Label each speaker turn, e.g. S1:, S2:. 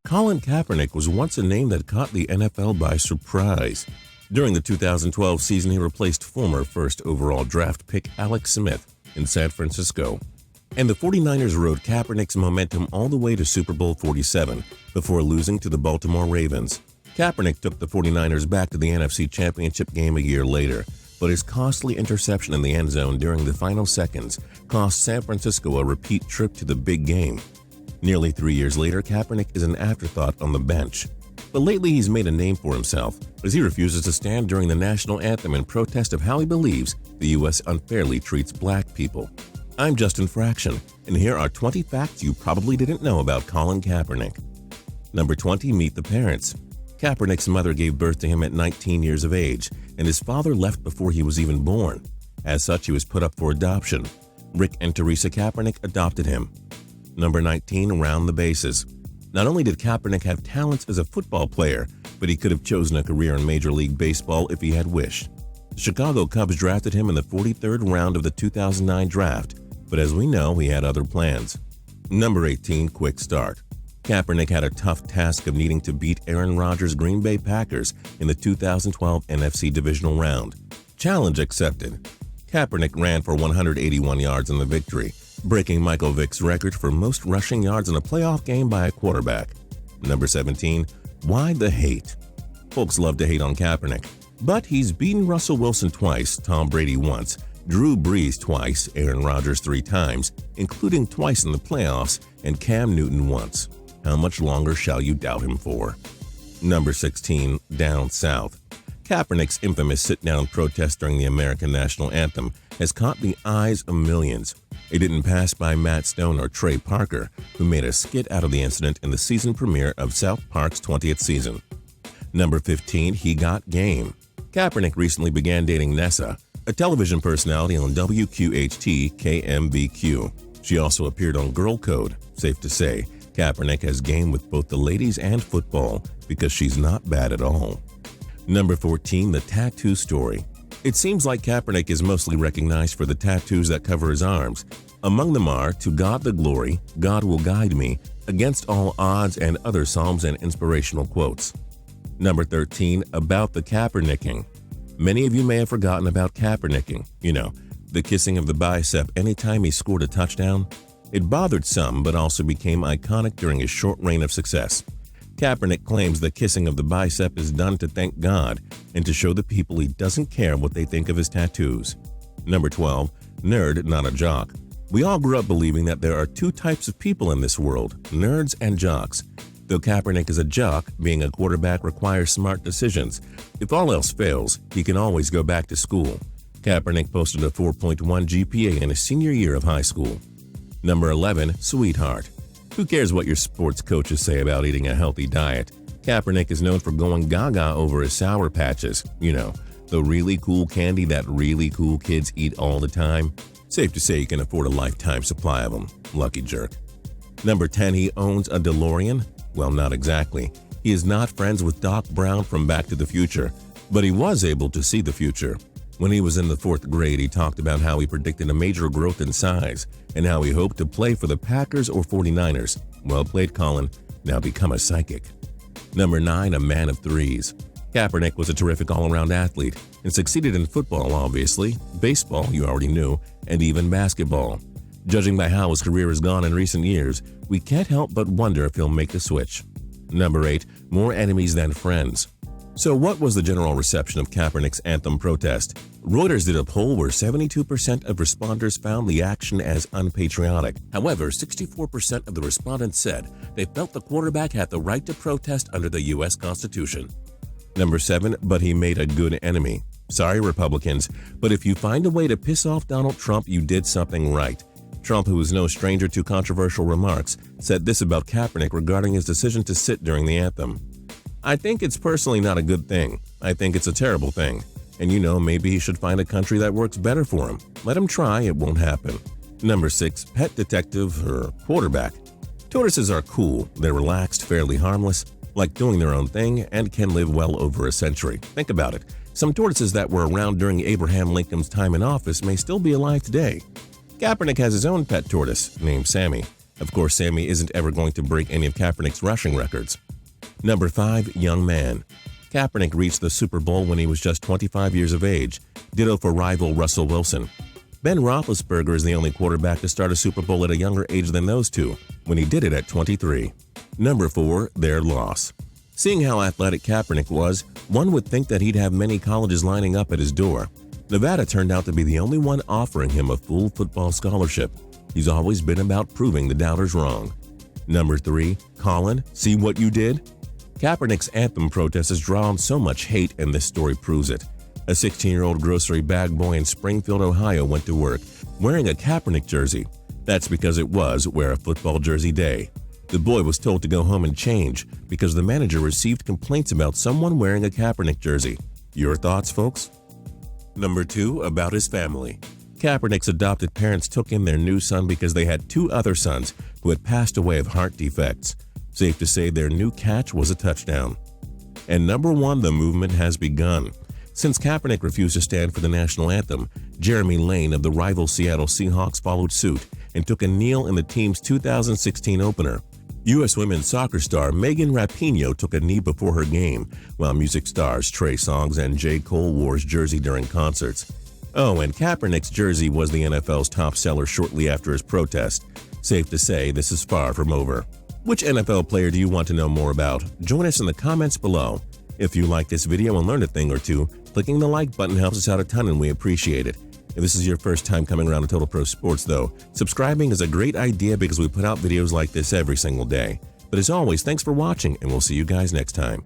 S1: Colin Kaepernick was once a name that caught the NFL by surprise. During the 2012 season, he replaced former first overall draft pick Alex Smith in San Francisco. And the 49ers rode Kaepernick's momentum all the way to Super Bowl 47 before losing to the Baltimore Ravens. Kaepernick took the 49ers back to the NFC Championship Game a year later, but his costly interception in the end zone during the final seconds cost San Francisco a repeat trip to the big game. Nearly 3 years later, Kaepernick is an afterthought on the bench. But lately he's made a name for himself as he refuses to stand during the national anthem in protest of how he believes the U.S. unfairly treats black people. I'm Justin Fraction, and here are 20 facts you probably didn't know about Colin Kaepernick. Number 20, meet the parents. Kaepernick's mother gave birth to him at 19 years of age, and his father left before he was even born. As such, he was put up for adoption. Rick and Teresa Kaepernick adopted him. Number 19, round the bases. Not only did Kaepernick have talents as a football player, but he could have chosen a career in Major League Baseball if he had wished. The Chicago Cubs drafted him in the 43rd round of the 2009 draft, but as we know, he had other plans. Number 18, quick start. Kaepernick had a tough task of needing to beat Aaron Rodgers' Green Bay Packers in the 2012 NFC Divisional Round. Challenge accepted. Kaepernick ran for 181 yards in the victory, breaking Michael Vick's record for most rushing yards in a playoff game by a quarterback. Number 17, why the hate? Folks love to hate on Kaepernick, but he's beaten Russell Wilson twice, Tom Brady once, Drew Brees twice, Aaron Rodgers 3 times, including twice in the playoffs, and Cam Newton once. How much longer shall you doubt him for? Number 16, down south. Kaepernick's infamous sit-down protest during the American national anthem has caught the eyes of millions. It didn't pass by Matt Stone or Trey Parker, who made a skit out of the incident in the season premiere of South Park's 20th season. Number 15, he got game. Kaepernick recently began dating Nessa, a television personality on WQHT-KMBQ. She also appeared on Girl Code. Safe to say, Kaepernick has game with both the ladies and football because she's not bad at all. Number 14, the tattoo story. It seems like Kaepernick is mostly recognized for the tattoos that cover his arms. Among them are "To God the Glory," "God Will Guide Me," "Against All Odds," and other psalms and inspirational quotes. Number 13, about the Kaepernicking. Many of you may have forgotten about Kaepernicking. You know, the kissing of the bicep anytime he scored a touchdown. It bothered some, but also became iconic during his short reign of success. Kaepernick claims the kissing of the bicep is done to thank God and to show the people he doesn't care what they think of his tattoos. Number 12, nerd, not a jock. We all grew up believing that there are 2 types of people in this world, nerds and jocks. Though Kaepernick is a jock, being a quarterback requires smart decisions. If all else fails, he can always go back to school. Kaepernick posted a 4.1 GPA in his senior year of high school. Number 11, sweetheart. Who cares what your sports coaches say about eating a healthy diet? Kaepernick is known for going gaga over his Sour Patches. You know, the really cool candy that really cool kids eat all the time. Safe to say you can afford a lifetime supply of them. Lucky jerk. Number 10, he owns a DeLorean? Well, not exactly. He is not friends with Doc Brown from Back to the Future, but he was able to see the future. When he was in the 4th grade, he talked about how he predicted a major growth in size and how he hoped to play for the Packers or 49ers. Well played, Colin. Now become a psychic. Number 9, a man of threes. Kaepernick was a terrific all-around athlete and succeeded in football, obviously, baseball, you already knew, and even basketball. Judging by how his career has gone in recent years, we can't help but wonder if he'll make the switch. Number 8, more enemies than friends. So what was the general reception of Kaepernick's anthem protest? Reuters did a poll where 72% of responders found the action as unpatriotic. However, 64% of the respondents said they felt the quarterback had the right to protest under the U.S. Constitution. Number 7, but he made a good enemy. Sorry, Republicans, but if you find a way to piss off Donald Trump, you did something right. Trump, who is no stranger to controversial remarks, said this about Kaepernick regarding his decision to sit during the anthem. "I think it's personally not a good thing. I think it's a terrible thing. And you know, maybe he should find a country that works better for him. Let him try, it won't happen." Number 6, pet detective or quarterback. Tortoises are cool. They're relaxed, fairly harmless, like doing their own thing, and can live well over a century. Think about it. Some tortoises that were around during Abraham Lincoln's time in office may still be alive today. Kaepernick has his own pet tortoise named Sammy. Of course, Sammy isn't ever going to break any of Kaepernick's rushing records. Number 5. Young man. Kaepernick reached the Super Bowl when he was just 25 years of age, ditto for rival Russell Wilson. Ben Roethlisberger is the only quarterback to start a Super Bowl at a younger age than those two, when he did it at 23. Number 4. Their loss. Seeing how athletic Kaepernick was, one would think that he'd have many colleges lining up at his door. Nevada turned out to be the only one offering him a full football scholarship. He's always been about proving the doubters wrong. Number 3. Colin, see what you did? Kaepernick's anthem protest has drawn so much hate, and this story proves it. A 16-year-old grocery bag boy in Springfield, Ohio went to work wearing a Kaepernick jersey. That's because it was Wear a Football Jersey Day. The boy was told to go home and change because the manager received complaints about someone wearing a Kaepernick jersey. Your thoughts, folks? Number 2. About his family. Kaepernick's adopted parents took in their new son because they had 2 other sons who had passed away of heart defects. Safe to say their new catch was a touchdown. And number 1, the movement has begun. Since Kaepernick refused to stand for the national anthem, Jeremy Lane of the rival Seattle Seahawks followed suit and took a kneel in the team's 2016 opener. U.S. women's soccer star Megan Rapinoe took a knee before her game, while music stars Trey Songz and J. Cole wore his jersey during concerts. Oh, and Kaepernick's jersey was the NFL's top seller shortly after his protest. Safe to say this is far from over. Which NFL player do you want to know more about? Join us in the comments below. If you like this video and learned a thing or two, clicking the like button helps us out a ton and we appreciate it. If this is your first time coming around to Total Pro Sports though, subscribing is a great idea because we put out videos like this every single day. But as always, thanks for watching and we'll see you guys next time.